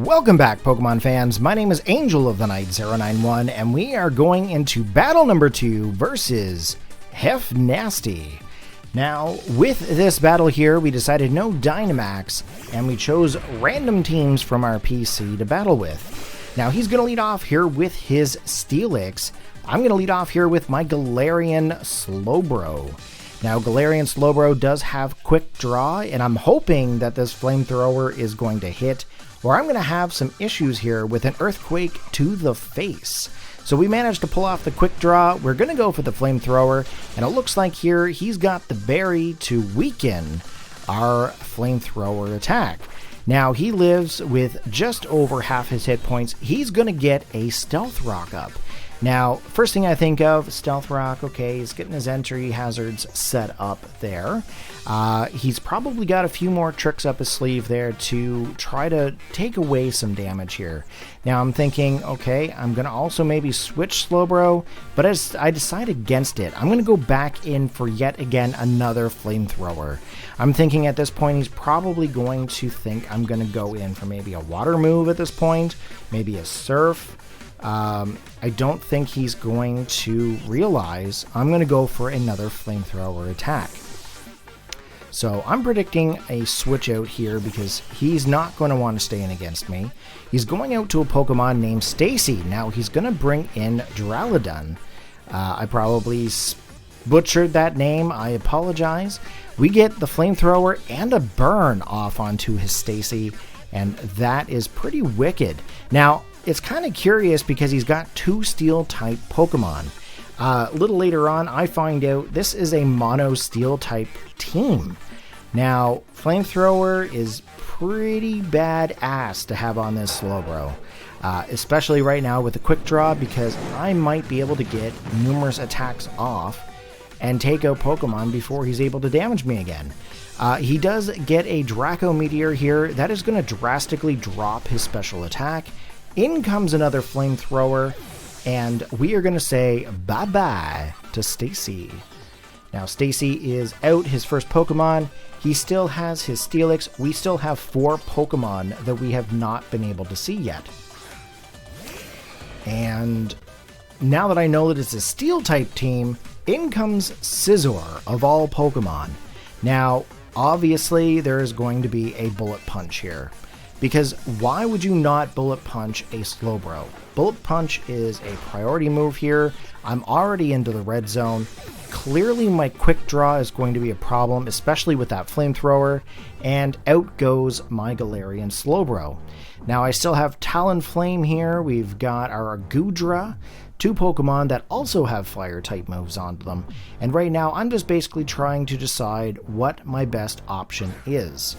Welcome back, Pokemon fans. My name is Angel of the Night 091, and we are going into battle number 2 versus HeffNastyy. Now, with this battle here, we decided no Dynamax, and we chose random teams from our PC to battle with. Now, he's going to lead off here with his Steelix. I'm going to lead off here with my Galarian Slowbro. Now, Galarian Slowbro does have quick draw, and I'm hoping that this flamethrower is going to hit, or I'm going to have some issues here with an Earthquake to the face. So we managed to pull off the quick draw. We're going to go for the flamethrower, and it looks like here he's got the berry to weaken our flamethrower attack. Now, he lives with just over half his hit points. He's going to get a Stealth Rock up. Now, first thing I think of, Stealth Rock, okay, he's getting his entry hazards set up there. He's probably got a few more tricks up his sleeve there to try to take away some damage here. Now, I'm thinking, okay, I'm going to also maybe switch Slowbro, but as I decide against it, I'm going to go back in for yet again another Flamethrower. I'm thinking at this point he's probably going to think I'm going to go in for maybe a Water move at this point, maybe a Surf. I don't think he's going to realize I'm going to go for another flamethrower attack. So I'm predicting a switch out here because he's not going to want to stay in against me. He's going out to a Pokemon named Stacy. Now he's going to bring in Duraludon. I probably butchered that name. I apologize. We get the flamethrower and a burn off onto his Stacy, and that is pretty wicked. Now, it's kind of curious because he's got two Steel-type Pokemon. A little later on, I find out this is a mono Steel-type team. Now, Flamethrower is pretty badass to have on this Slowbro, especially right now with the Quick Draw, because I might be able to get numerous attacks off and take out Pokemon before he's able to damage me again. He does get a Draco Meteor here. That is going to drastically drop his special attack. In comes another Flamethrower, and we are going to say bye-bye to Stacy. Now, Stacy is out his first Pokemon. He still has his Steelix. We still have 4 Pokemon that we have not been able to see yet. And now that I know that it's a Steel-type team, in comes Scizor of all Pokemon. Now, obviously, there is going to be a Bullet Punch here. Because why would you not Bullet Punch a Slowbro? Bullet Punch is a priority move here. I'm already into the red zone. Clearly my Quick Draw is going to be a problem, especially with that Flamethrower, and out goes my Galarian Slowbro. Now I still have Talonflame here. We've got our Goodra, 2 Pokemon that also have Fire-type moves on them, and right now I'm just basically trying to decide what my best option is.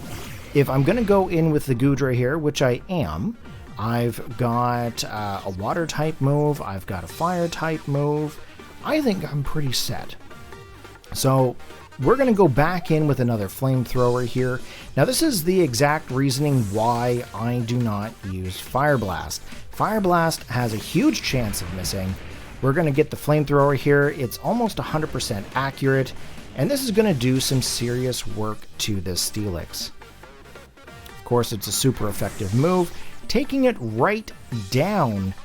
If I'm going to go in with the Goodra here, which I am, I've got a Water-type move, I've got a Fire-type move. I think I'm pretty set. So we're going to go back in with another Flamethrower here. Now this is the exact reasoning why I do not use Fire Blast. Fire Blast has a huge chance of missing. We're going to get the Flamethrower here. It's almost 100% accurate, and this is going to do some serious work to this Steelix. Of course, it's a super effective move, taking it right down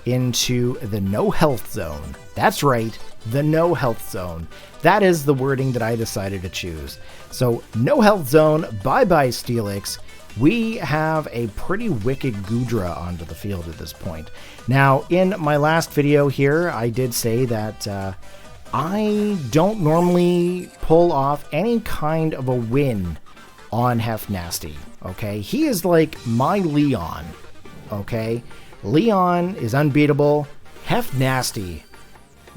into the no health zone. That's right, the no health zone. That is the wording that I decided to choose. So, no health zone, bye-bye Steelix. We have a pretty wicked Goodra onto the field at this point. Now, in my last video here, I did say that I don't normally pull off any kind of a win on HeffNastyy, okay? He is like my Leon, okay? Leon is unbeatable. HeffNastyy,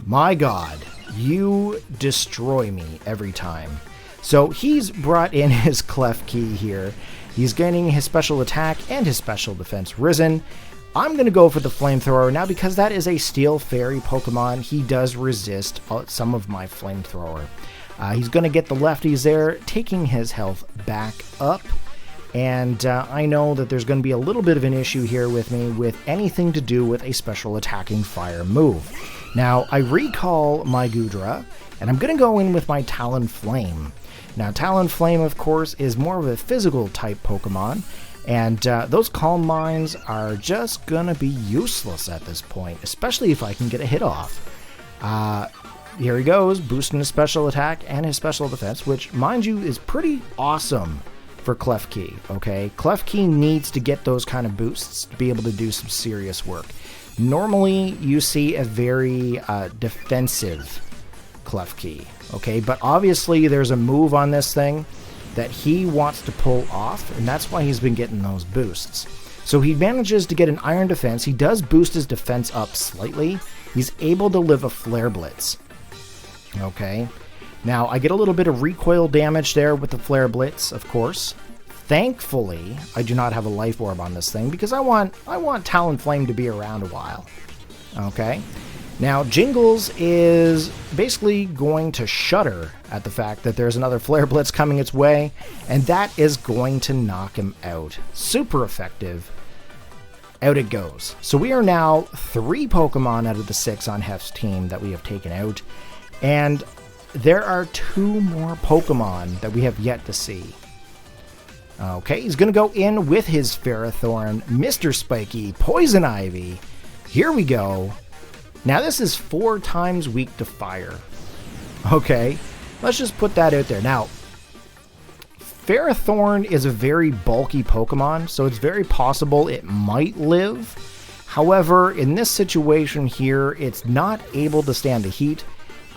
my god, you destroy me every time. So he's brought in his Klefki here. He's gaining his special attack and his special defense risen. I'm going to go for the Flamethrower now because that is a Steel Fairy Pokemon. He does resist some of my Flamethrower. He's going to get the lefties there, taking his health back up. And I know that there's going to be a little bit of an issue here with me with anything to do with a special attacking fire move. Now, I recall my Goodra, and I'm going to go in with my Talonflame. Now, Talonflame, of course, is more of a physical type Pokemon, And those Calm Mines are just going to be useless at this point, especially if I can get a hit off. Here he goes, boosting his special attack and his special defense, which, mind you, is pretty awesome for Klefki, okay? Klefki needs to get those kind of boosts to be able to do some serious work. Normally, you see a very defensive Klefki, okay? But obviously, there's a move on this thing that he wants to pull off, and that's why he's been getting those boosts. So he manages to get an Iron Defense. He does boost his defense up slightly. He's able to live a Flare Blitz. Okay. Now, I get a little bit of recoil damage there with the Flare Blitz, of course. Thankfully, I do not have a Life Orb on this thing because I want Talonflame to be around a while. Okay. Now, Jingles is basically going to shudder at the fact that there's another Flare Blitz coming its way, and that is going to knock him out. Super effective. Out it goes. So we are now 3 Pokemon out of the 6 on Heff's team that we have taken out, and there are 2 more Pokemon that we have yet to see. Okay, he's going to go in with his Ferrothorn, Mr. Spiky, Poison Ivy. Here we go. Now this is 4 times weak to fire. Okay, let's just put that out there. Now, Ferrothorn is a very bulky Pokemon, so it's very possible it might live. However, in this situation here, it's not able to stand the heat.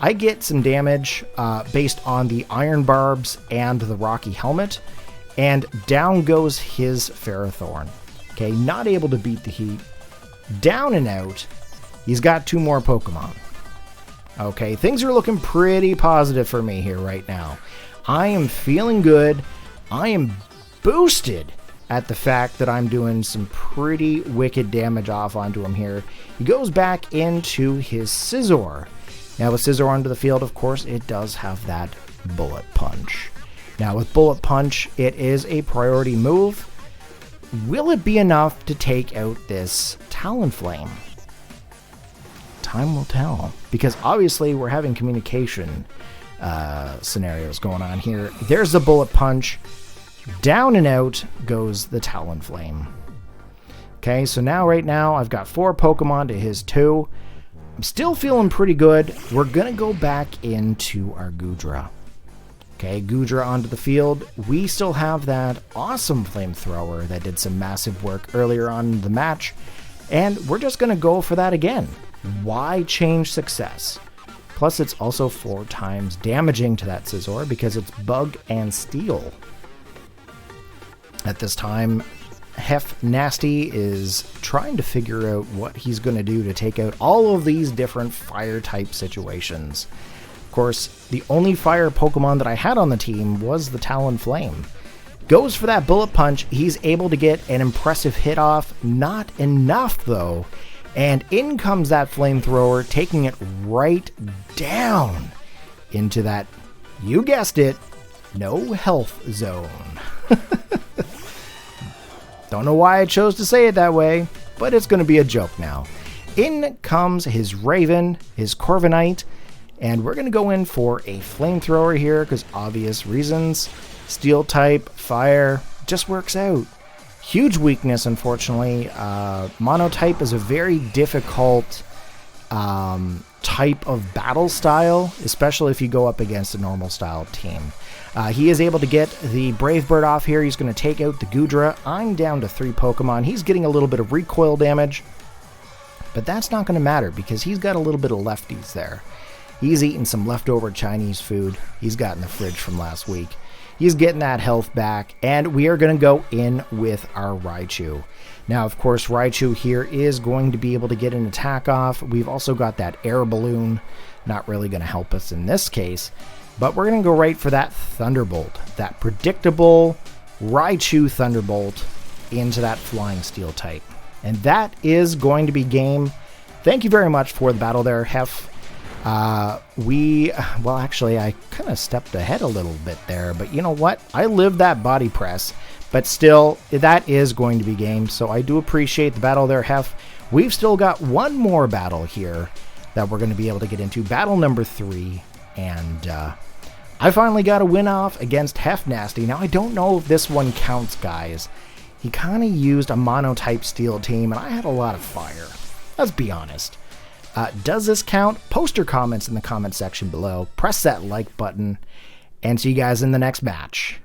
I get some damage based on the Iron Barbs and the Rocky Helmet, and down goes his Ferrothorn. Okay, not able to beat the heat. Down and out. He's got 2 more Pokemon. Okay, things are looking pretty positive for me here right now. I am feeling good. I am boosted at the fact that I'm doing some pretty wicked damage off onto him here. He goes back into his Scizor. Now with Scizor onto the field, of course, it does have that Bullet Punch. Now with Bullet Punch, it is a priority move. Will it be enough to take out this Talonflame? Time will tell, because obviously we're having communication scenarios going on here. There's the Bullet Punch. Down and out goes the Talonflame. Okay, so now right now I've got 4 Pokemon to his 2. I'm still feeling pretty good. We're going to go back into our Goodra. Okay, Goodra onto the field. We still have that awesome Flamethrower that did some massive work earlier on in the match, and we're just going to go for that again. Why change success? Plus, it's also 4 times damaging to that Scizor because it's Bug and Steel. At this time, HeffNastyy is trying to figure out what he's going to do to take out all of these different fire-type situations. Of course, the only fire Pokemon that I had on the team was the Talonflame. Goes for that Bullet Punch. He's able to get an impressive hit off. Not enough, though. And in comes that Flamethrower, taking it right down into that, you guessed it, no health zone. Don't know why I chose to say it that way, but it's going to be a joke now. In comes his Raven, his Corviknight, and we're going to go in for a Flamethrower here because obvious reasons. Steel type, fire, just works out. Huge weakness, unfortunately. Monotype is a very difficult type of battle style, especially if you go up against a normal style team. He is able to get the Brave Bird off here. He's going to take out the Goodra. I'm down to 3 Pokemon. He's getting a little bit of recoil damage, but that's not going to matter because he's got a little bit of lefties there. He's eating some leftover Chinese food he's got in the fridge from last week. He's getting that health back, and we are going to go in with our Raichu. Now, of course, Raichu here is going to be able to get an attack off. We've also got that air balloon, not really going to help us in this case, but we're going to go right for that Thunderbolt, that predictable Raichu Thunderbolt into that Flying Steel type. And that is going to be game. Thank you very much for the battle there, Heff. Well, actually, I kind of stepped ahead a little bit there, but you know what? I lived that body press, but still, that is going to be game, so I do appreciate the battle there, Heff. We've still got one more battle here that we're going to be able to get into, battle number 3, and I finally got a win off against HeffNastyy. Now, I don't know if this one counts, guys. he kind of used a mono-type steel team, and I had a lot of fire. Let's be honest. Does this count? Post your comments in the comment section below. Press that like button, and see you guys in the next match.